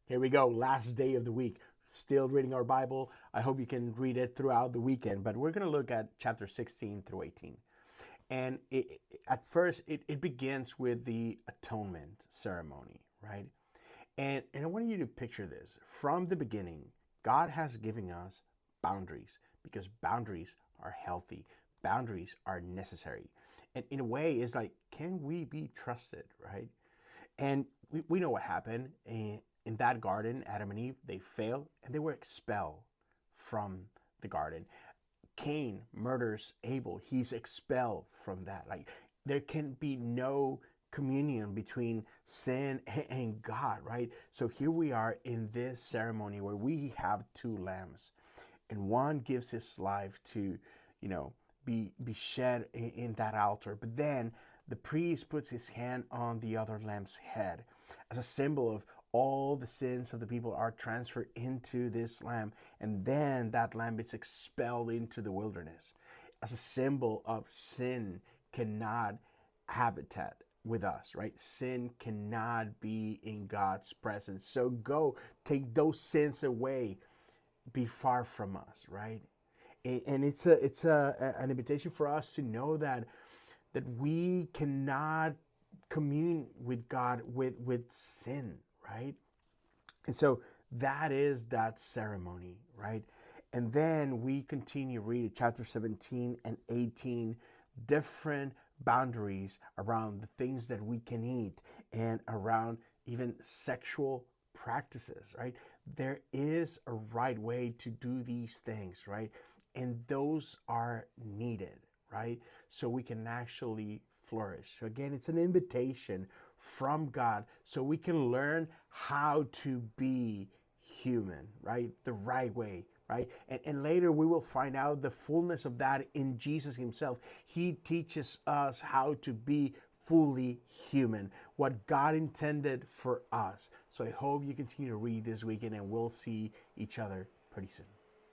Here we go, last day of the week. Still reading our Bible. I hope you can read it throughout the weekend, but we're going to look at chapter 16 through 18. And at first, it begins with the atonement ceremony, right? And I want you to picture this. From the beginning, God has given us boundaries because boundaries are healthy, boundaries are necessary. And in a way, it's like, can we be trusted, right? And we know what happened in that garden. Adam and Eve, they failed and they were expelled from the garden. Cain murders Abel. He's expelled from that. Like, there can be no communion between sin and God, right? So here we are in this ceremony where we have two lambs, and one gives his life to, be shed in that altar. But then the priest puts his hand on the other lamb's head as a symbol of all the sins of the people are transferred into this lamb, and then that lamb is expelled into the wilderness as a symbol of sin cannot habitat with us, right? Sin cannot be in God's presence. So go take those sins away, be far from us, right? And it's an invitation for us to know that we cannot commune with God with sin, right? And so that is that ceremony, right? And then we continue reading chapter 17 and 18, different boundaries around the things that we can eat and around even sexual practices, right? There is a right way to do these things, right? And those are needed, right? So we can actually flourish. So again, it's an invitation from God so we can learn how to be human, right? The right way, right? And later we will find out the fullness of that in Jesus himself. He teaches us how to be fully human, what God intended for us. So I hope you continue to read this weekend, and we'll see each other pretty soon.